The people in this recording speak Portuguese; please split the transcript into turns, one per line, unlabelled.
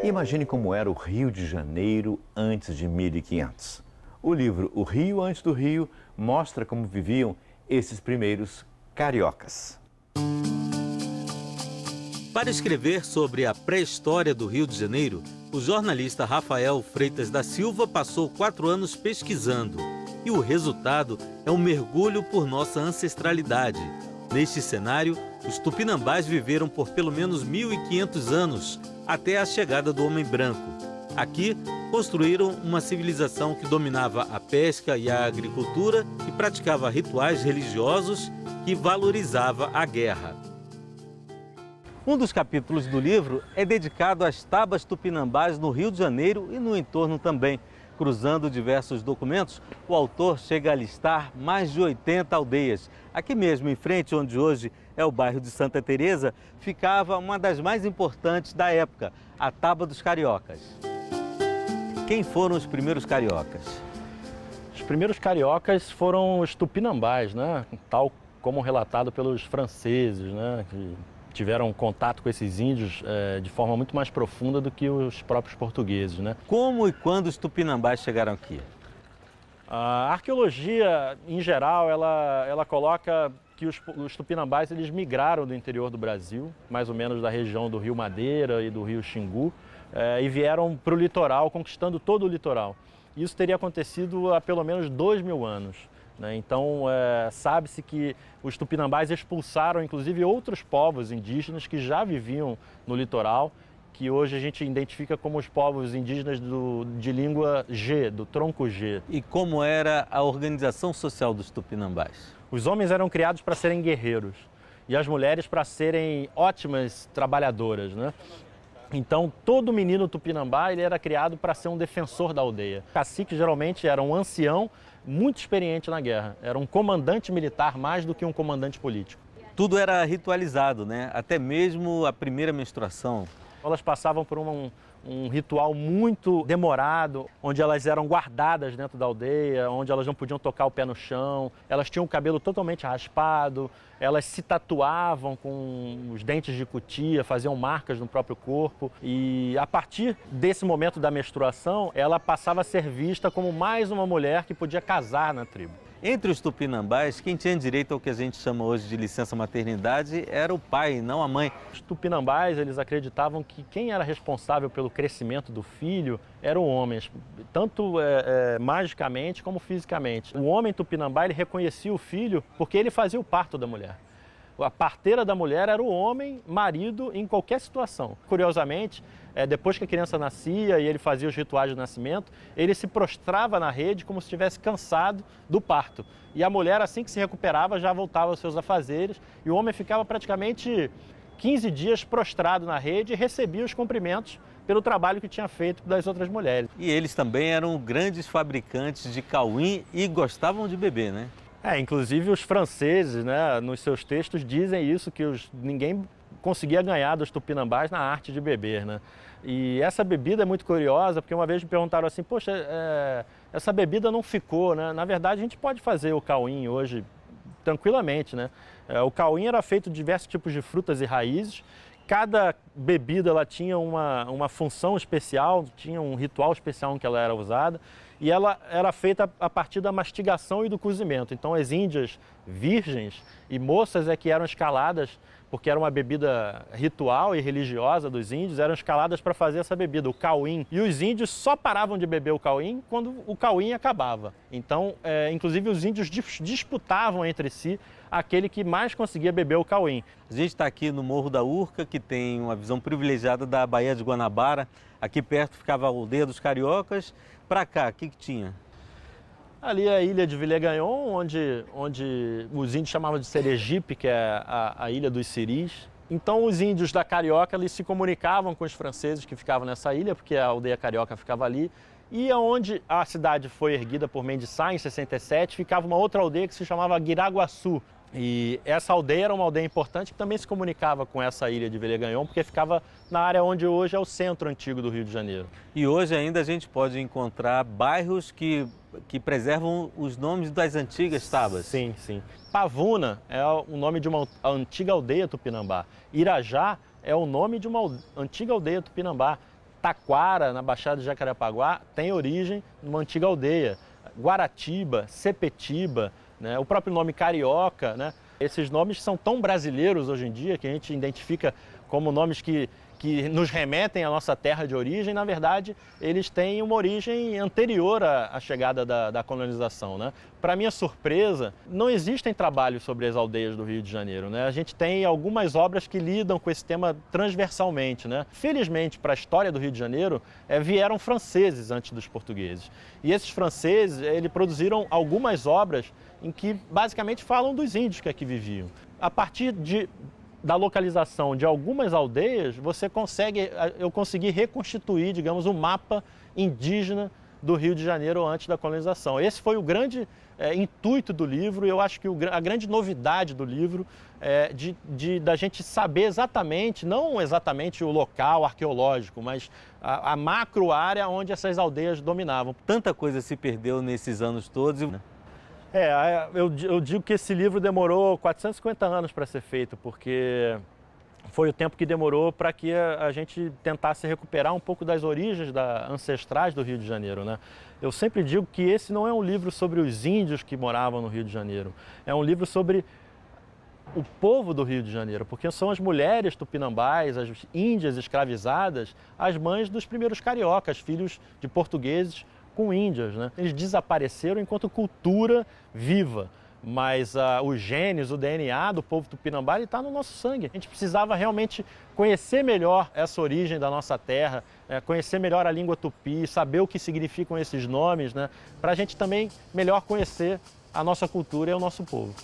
Imagine como era o Rio de Janeiro antes de 1500. O livro O Rio Antes do Rio mostra como viviam esses primeiros cariocas.
Para escrever sobre a pré-história do Rio de Janeiro, o jornalista Rafael Freitas da Silva passou 4 anos pesquisando. E o resultado é um mergulho por nossa ancestralidade. Neste cenário, os tupinambás viveram por pelo menos 1.500 anos, até a chegada do homem branco. Aqui, construíram uma civilização que dominava a pesca e a agricultura e praticava rituais religiosos que valorizava a guerra. Um dos capítulos do livro é dedicado às tabas tupinambás no Rio de Janeiro e no entorno também. Cruzando diversos documentos, o autor chega a listar mais de 80 aldeias. Aqui mesmo, em frente, onde hoje é o bairro de Santa Teresa, ficava uma das mais importantes da época, a Taba dos Cariocas. Quem foram os primeiros cariocas?
Os primeiros cariocas foram os tupinambás, né? Tal como relatado pelos franceses, né? Que tiveram contato com esses índios de forma muito mais profunda do que os próprios portugueses, né?
Como e quando os tupinambás chegaram aqui?
A arqueologia, em geral, ela coloca que os tupinambás eles migraram do interior do Brasil, mais ou menos da região do Rio Madeira e do Rio Xingu, e vieram para o litoral, conquistando todo o litoral. Isso teria acontecido há pelo menos 2.000 anos. Então, sabe-se que os tupinambás expulsaram, inclusive, outros povos indígenas que já viviam no litoral, que hoje a gente identifica como os povos indígenas de língua G, do tronco G.
E como era a organização social dos tupinambás?
Os homens eram criados para serem guerreiros e as mulheres para serem ótimas trabalhadoras, né? Então, todo menino tupinambá ele era criado para ser um defensor da aldeia. O cacique geralmente era um ancião muito experiente na guerra. Era um comandante militar mais do que um comandante político.
Tudo era ritualizado, né? Até mesmo a primeira menstruação.
Elas passavam por um ritual muito demorado, onde elas eram guardadas dentro da aldeia, onde elas não podiam tocar o pé no chão, elas tinham o cabelo totalmente raspado, elas se tatuavam com os dentes de cutia, faziam marcas no próprio corpo e a partir desse momento da menstruação, ela passava a ser vista como mais uma mulher que podia casar na tribo.
Entre os tupinambás, quem tinha direito ao que a gente chama hoje de licença maternidade era o pai, não a mãe.
Os tupinambás, eles acreditavam que quem era responsável pelo crescimento do filho era o homem, tanto magicamente como fisicamente. O homem tupinambá, ele reconhecia o filho porque ele fazia o parto da mulher. A parteira da mulher era o homem, marido, em qualquer situação. Curiosamente, depois que a criança nascia e ele fazia os rituais de nascimento, ele se prostrava na rede como se estivesse cansado do parto. E a mulher, assim que se recuperava, já voltava aos seus afazeres e o homem ficava praticamente 15 dias prostrado na rede e recebia os cumprimentos pelo trabalho que tinha feito das outras mulheres.
E eles também eram grandes fabricantes de cauim e gostavam de beber, né?
Inclusive os franceses, né, nos seus textos dizem isso, que ninguém conseguia ganhar dos tupinambás na arte de beber, né? E essa bebida é muito curiosa, porque uma vez me perguntaram assim, poxa, essa bebida não ficou, né? Na verdade, a gente pode fazer o cauim hoje tranquilamente, né? O cauim era feito de diversos tipos de frutas e raízes. Cada bebida ela tinha uma função especial, tinha um ritual especial em que ela era usada. E ela era feita a partir da mastigação e do cozimento. Então as índias virgens e moças que eram escaladas, porque era uma bebida ritual e religiosa dos índios, eram escaladas para fazer essa bebida, o cauim. E os índios só paravam de beber o cauim quando o cauim acabava. Então, inclusive os índios disputavam entre si aquele que mais conseguia beber o cauim.
A gente está aqui no Morro da Urca, que tem uma visão privilegiada da Baía de Guanabara. Aqui perto ficava a aldeia dos cariocas. Para cá, o que tinha?
Ali é a ilha de Villegagnon, onde os índios chamavam de Sergipe, que é a ilha dos Siris. Então os índios da Carioca eles se comunicavam com os franceses que ficavam nessa ilha, porque a aldeia carioca ficava ali. E onde a cidade foi erguida por Mendes Sá, em 67, ficava uma outra aldeia que se chamava Guiraguaçu. E essa aldeia era uma aldeia importante que também se comunicava com essa ilha de Villegagnon, porque ficava na área onde hoje é o centro antigo do Rio de Janeiro.
E hoje ainda a gente pode encontrar bairros que preservam os nomes das antigas tabas.
Sim, sim. Pavuna é o nome de uma antiga aldeia tupinambá. Irajá é o nome de uma antiga aldeia tupinambá. Taquara, na Baixada de Jacarepaguá, tem origem numa antiga aldeia. Guaratiba, Sepetiba, né? O próprio nome Carioca, né? Esses nomes são tão brasileiros hoje em dia que a gente identifica como nomes que nos remetem à nossa terra de origem. Na verdade, eles têm uma origem anterior à chegada da colonização, né? Para minha surpresa, não existem trabalhos sobre as aldeias do Rio de Janeiro, né? A gente tem algumas obras que lidam com esse tema transversalmente, né? Felizmente, para a história do Rio de Janeiro, vieram franceses antes dos portugueses. E esses franceses, eles produziram algumas obras em que basicamente falam dos índios que aqui viviam. A partir da localização de algumas aldeias, eu consegui reconstituir, digamos, um mapa indígena do Rio de Janeiro antes da colonização. Esse foi o grande intuito do livro, e eu acho que a grande novidade do livro é da gente saber exatamente, não exatamente o local arqueológico, mas a macro área onde essas aldeias dominavam.
Tanta coisa se perdeu nesses anos todos.
Eu digo que esse livro demorou 450 anos para ser feito, porque foi o tempo que demorou para que a gente tentasse recuperar um pouco das origens ancestrais do Rio de Janeiro, né? Eu sempre digo que esse não é um livro sobre os índios que moravam no Rio de Janeiro, é um livro sobre o povo do Rio de Janeiro, porque são as mulheres tupinambás, as índias escravizadas, as mães dos primeiros cariocas, filhos de portugueses com índias, né? Eles desapareceram enquanto cultura viva, mas os genes, o DNA do povo tupinambá está no nosso sangue. A gente precisava realmente conhecer melhor essa origem da nossa terra, conhecer melhor a língua tupi, saber o que significam esses nomes, né? Para a gente também melhor conhecer a nossa cultura e o nosso povo.